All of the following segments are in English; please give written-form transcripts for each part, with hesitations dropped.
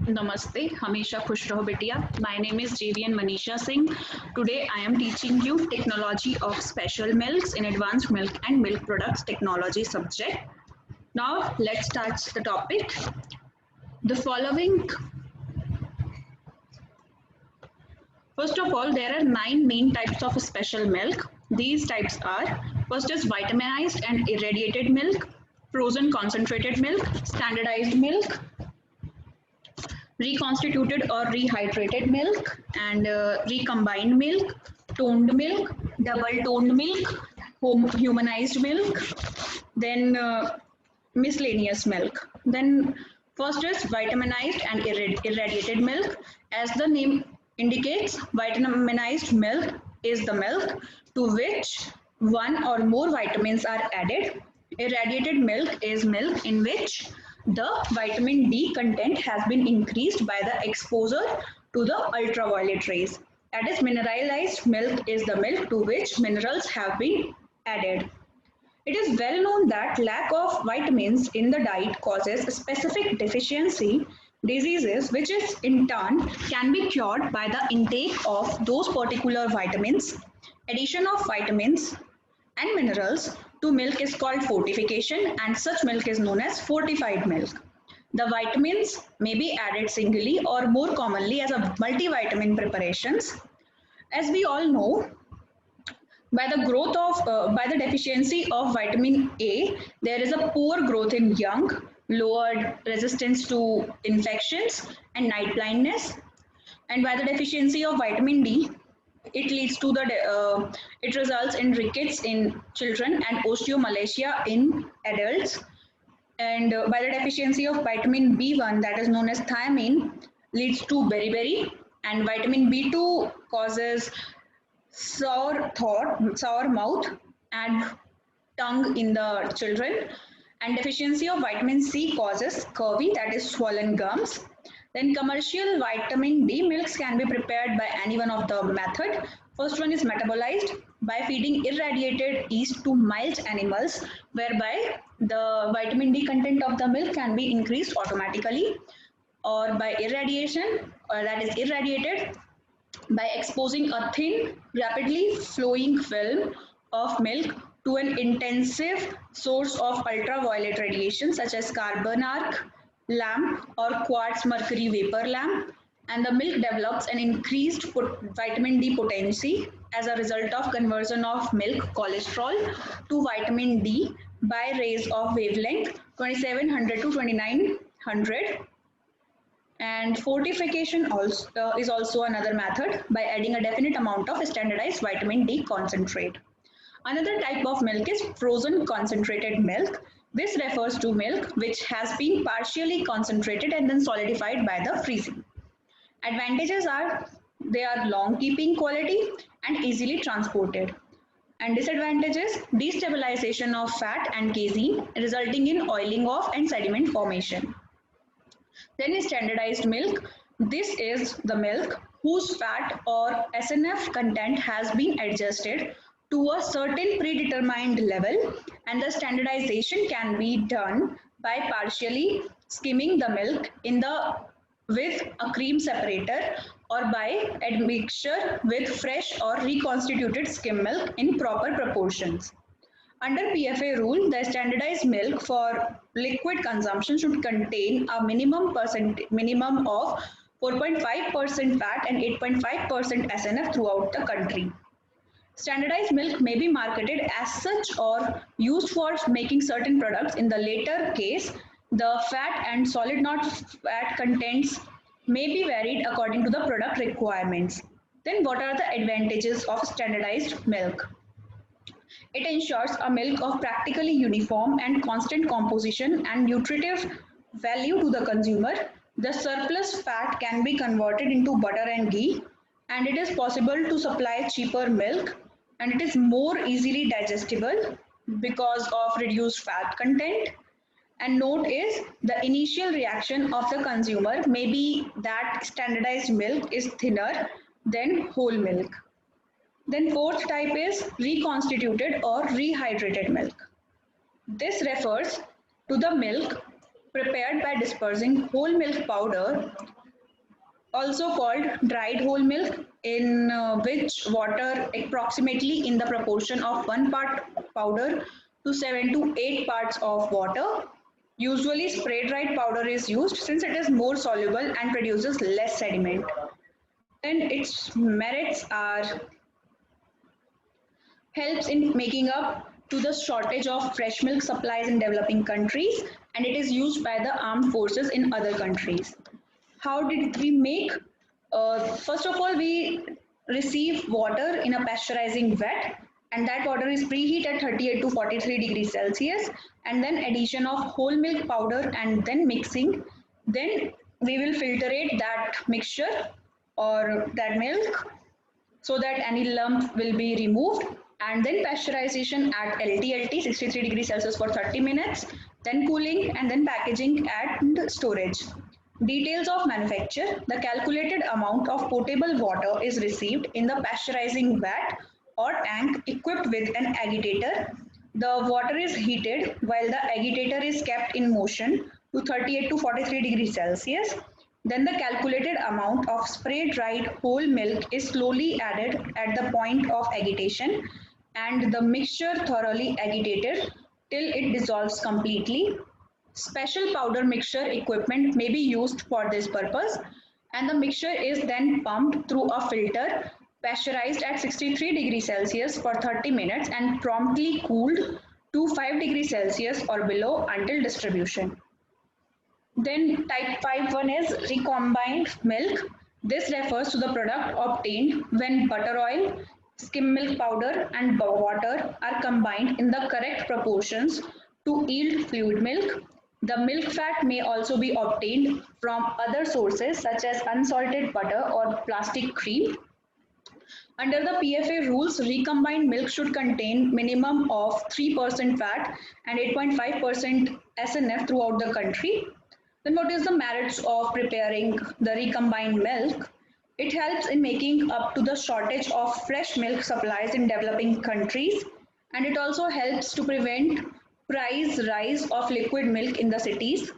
Namaste, Hamisha Khush Raho Betiya. My name is JVN Manisha Singh. Today I am teaching you technology of special milks in advanced milk and milk products technology subject. Now let's start the topic. The following, first of all, there are 9 main types of special milk. These types are: first is vitaminized and irradiated milk, frozen concentrated milk, standardized milk, reconstituted or rehydrated milk, and recombined milk, toned milk, double toned milk, humanized milk, then miscellaneous milk. Then first is vitaminized and irradiated milk. As the name indicates, vitaminized milk is the milk to which one or more vitamins are added. Irradiated milk is milk in which the vitamin D content has been increased by the exposure to the ultraviolet rays. That is, mineralized milk is the milk to which minerals have been added. It is well known that lack of vitamins in the diet causes specific deficiency diseases, which is in turn can be cured by the intake of those particular vitamins. Addition of vitamins and minerals to milk is called fortification, and such milk is known as fortified milk. The vitamins may be added singly or more commonly as a multivitamin preparations. As we all know, by the deficiency of vitamin A, there is a poor growth in young, lowered resistance to infections, and night blindness. And by the deficiency of vitamin D, it leads to it results in rickets in children and osteomalacia in adults. And by the deficiency of vitamin B1, that is known as thiamine, leads to beriberi, and vitamin B2 causes sour mouth and tongue in the children, and deficiency of vitamin C causes scurvy, that is swollen gums. Then commercial vitamin D milks can be prepared by any one of the method. First one is metabolized by feeding irradiated yeast to mild animals, whereby the vitamin D content of the milk can be increased automatically, or by irradiation, or that is irradiated by exposing a thin, rapidly flowing film of milk to an intensive source of ultraviolet radiation such as carbon arc lamp or quartz mercury vapor lamp, and the milk develops an increased vitamin D potency as a result of conversion of milk cholesterol to vitamin D by rays of wavelength 2700 to 2900. And fortification is also another method by adding a definite amount of standardized vitamin D concentrate. Another type of milk is frozen concentrated milk. This refers to milk which has been partially concentrated and then solidified by the freezing. Advantages are they are long keeping quality and easily transported. And disadvantages: destabilization of fat and casein, resulting in oiling off and sediment formation. Then is standardized milk. This is the milk whose fat or SNF content has been adjusted to a certain predetermined level, and the standardization can be done by partially skimming the milk with a cream separator, or by admixture with fresh or reconstituted skim milk in proper proportions. Under PFA rule, the standardized milk for liquid consumption should contain a minimum of 4.5% fat and 8.5% SNF throughout the country. Standardized milk may be marketed as such or used for making certain products. In the later case, the fat and solid not fat contents may be varied according to the product requirements. Then what are the advantages of standardized milk? It ensures a milk of practically uniform and constant composition and nutritive value to the consumer. The surplus fat can be converted into butter and ghee, and it is possible to supply cheaper milk, and it is more easily digestible because of reduced fat content. And note is the initial reaction of the consumer may be that standardized milk is thinner than whole milk. Then fourth type is reconstituted or rehydrated milk. This refers to the milk prepared by dispersing whole milk powder, also called dried whole milk, in which water approximately in the proportion of 1 part powder to 7 to 8 parts of water. Usually spray dried powder is used since it is more soluble and produces less sediment. Then its merits are helps in making up to the shortage of fresh milk supplies in developing countries, and it is used by the armed forces in other countries. How did we make? First of all, we receive water in a pasteurizing vat, and that water is preheat at 38 to 43 degrees Celsius, and then addition of whole milk powder and then mixing. Then we will filtrate that mixture or that milk so that any lump will be removed, and then pasteurization at LTLT 63 degrees Celsius for 30 minutes, then cooling and then packaging and storage. Details of manufacture. The calculated amount of potable water is received in the pasteurizing vat or tank equipped with an agitator. The water is heated while the agitator is kept in motion to 38 to 43 degrees Celsius. Then the calculated amount of spray dried whole milk is slowly added at the point of agitation and the mixture thoroughly agitated till it dissolves completely. Special powder mixture equipment may be used for this purpose, and the mixture is then pumped through a filter, pasteurized at 63 degrees Celsius for 30 minutes and promptly cooled to 5 degrees Celsius or below until distribution. Then type 5 one is recombined milk. This refers to the product obtained when butter oil, skim milk powder and water are combined in the correct proportions to yield fluid milk. The milk fat may also be obtained from other sources such as unsalted butter or plastic cream. Under the PFA rules, recombined milk should contain minimum of 3% fat and 8.5% SNF throughout the country. Then what is the merits of preparing the recombined milk? It helps in making up to the shortage of fresh milk supplies in developing countries, and it also helps to prevent price rise of liquid milk in the cities.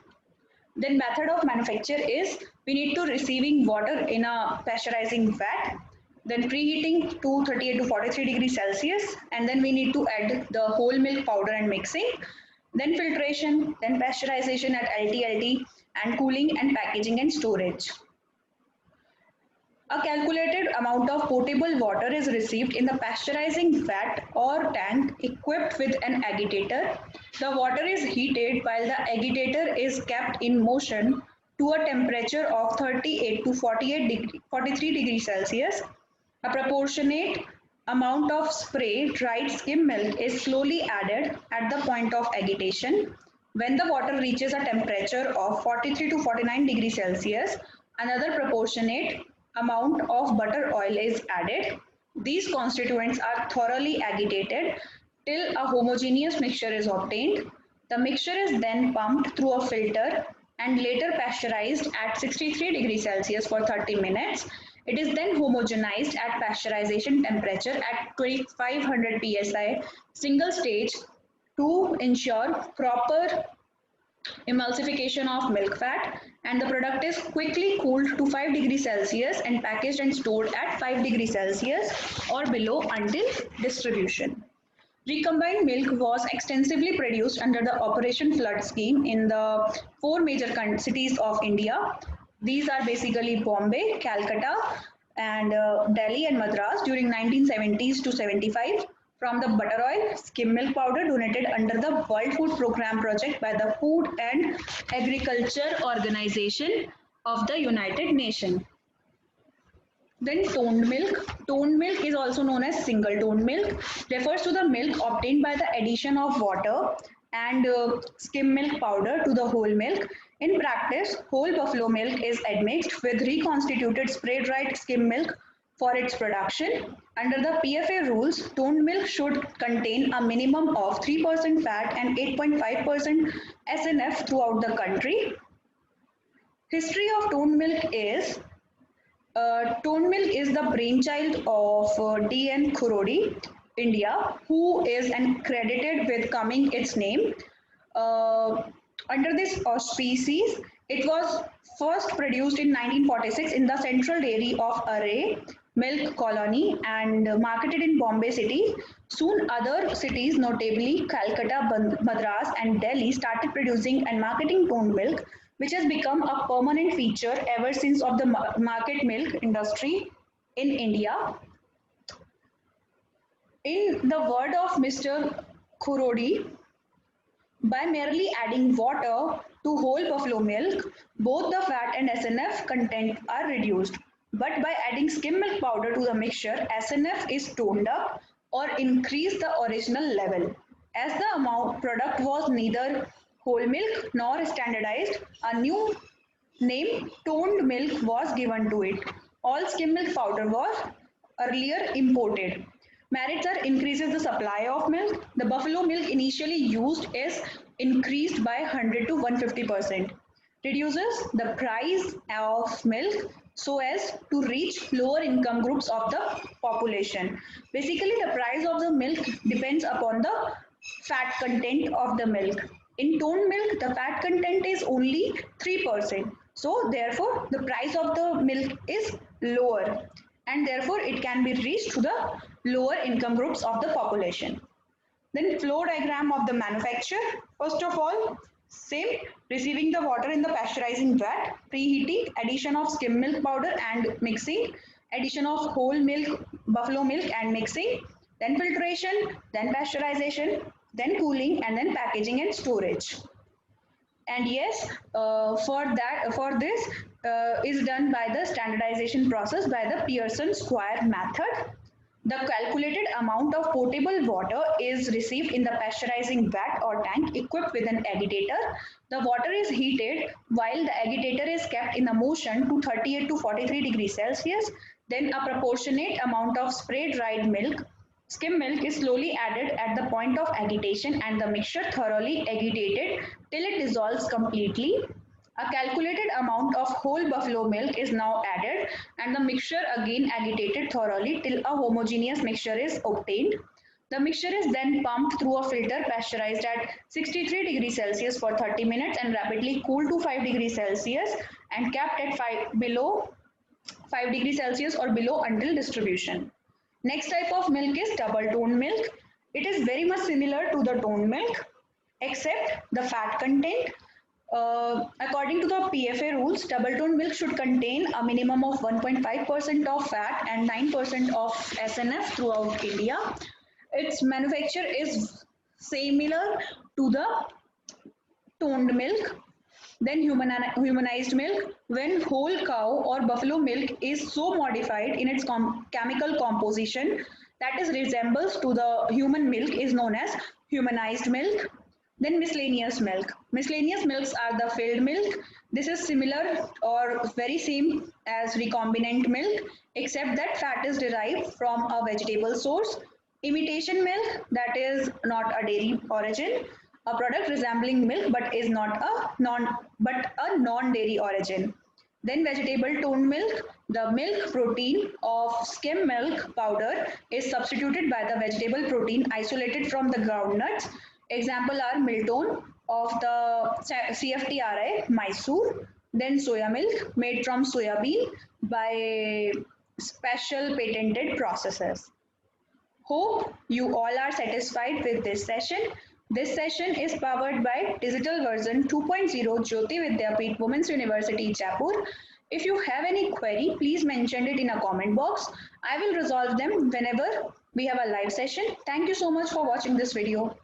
Then method of manufacture is we need to receiving water in a pasteurizing vat, then preheating to 38 to 43 degrees Celsius, and then we need to add the whole milk powder and mixing, then filtration, then pasteurization at LTLT, and cooling and packaging and storage. A calculated amount of potable water is received in the pasteurizing vat or tank equipped with an agitator. The water is heated while the agitator is kept in motion to a temperature of 38 to 43 degrees Celsius. A proportionate amount of spray dried skim milk is slowly added at the point of agitation. When the water reaches a temperature of 43 to 49 degrees Celsius, another proportionate amount of butter oil is added. These constituents are thoroughly agitated till a homogeneous mixture is obtained. The mixture is then pumped through a filter and later pasteurized at 63 degrees Celsius for 30 minutes. It is then homogenized at pasteurization temperature at 2500 psi single stage to ensure proper emulsification of milk fat, and the product is quickly cooled to 5 degrees Celsius and packaged and stored at 5 degrees Celsius or below until distribution. Recombined milk was extensively produced under the Operation Flood scheme in the four major cities of India. These are basically Bombay, Calcutta, and Delhi and Madras during 1970s to 75 from the butter oil, skim milk powder donated under the World Food Program project by the Food and Agriculture Organization of the United Nations. Then toned milk. Toned milk is also known as single toned milk, refers to the milk obtained by the addition of water and skim milk powder to the whole milk. In practice, whole buffalo milk is admixed with reconstituted spray dried skim milk for its production. Under the PFA rules, toned milk should contain a minimum of 3% fat and 8.5% SNF throughout the country. History of toned milk is toned milk is the brainchild of D.N. Khurodi, India, who is credited with coming its name. Uh, Under this auspices, it was first produced in 1946 in the Central Dairy of Array Milk Colony and marketed in Bombay City. Soon, other cities, notably Calcutta, Madras, and Delhi, started producing and marketing toned milk, which has become a permanent feature ever since of the market milk industry in India. In the word of Mr. Khurodi, by merely adding water to whole buffalo milk, both the fat and SNF content are reduced. But by adding skim milk powder to the mixture, SNF is toned up or increased the original level. As the amount product was neither whole milk nor standardized, a new name toned milk was given to it. All skim milk powder was earlier imported. Maritzar increases the supply of milk. The buffalo milk initially used is increased by 100 to 150%. Reduces the price of milk so as to reach lower income groups of the population. Basically, the price of the milk depends upon the fat content of the milk. In toned milk, the fat content is only 3%. So, therefore, the price of the milk is lower and therefore it can be reached to the lower income groups of the population. Then flow diagram of the manufacture. First of all, same receiving the water in the pasteurizing vat, preheating, addition of skim milk powder and mixing, addition of whole milk, buffalo milk and mixing, then filtration, then pasteurization, then cooling and then packaging and storage. And yes, for this is done by the standardization process by the Pearson Square method. The calculated amount of potable water is received in the pasteurizing vat or tank equipped with an agitator. The water is heated while the agitator is kept in a motion to 38 to 43 degrees Celsius. Then a proportionate amount of spray dried milk, skim milk is slowly added at the point of agitation and the mixture thoroughly agitated till it dissolves completely. A calculated amount of whole buffalo milk is now added and the mixture again agitated thoroughly till a homogeneous mixture is obtained. The mixture is then pumped through a filter pasteurized at 63 degrees Celsius for 30 minutes and rapidly cooled to 5 degrees Celsius and kept at below 5 degrees Celsius or below until distribution. Next type of milk is double toned milk. It is very much similar to the toned milk except the fat content. According to the PFA rules, double toned milk should contain a minimum of 1.5% of fat and 9% of SNF throughout India. Its manufacture is similar to the toned milk. Then humanized milk, when whole cow or buffalo milk is so modified in its chemical composition that is resembles to the human milk is known as humanized milk. Then miscellaneous milk. Miscellaneous milks are the filled milk. This is similar or very same as recombinant milk except that fat is derived from a vegetable source. Imitation milk, that is not a dairy origin, a product resembling milk but is not a non-dairy origin. Then vegetable toned milk, the milk protein of skim milk powder is substituted by the vegetable protein isolated from the groundnuts. Example are Milton of the CFTRI Mysore, then soya milk made from soya bean by special patented processes. Hope you all are satisfied with this session. This session is powered by Digital Version 2.0 Jyoti Vidyapeeth Women's University Jaipur. If you have any query, please mention it in a comment box. I will resolve them whenever we have a live session. Thank you so much for watching this video.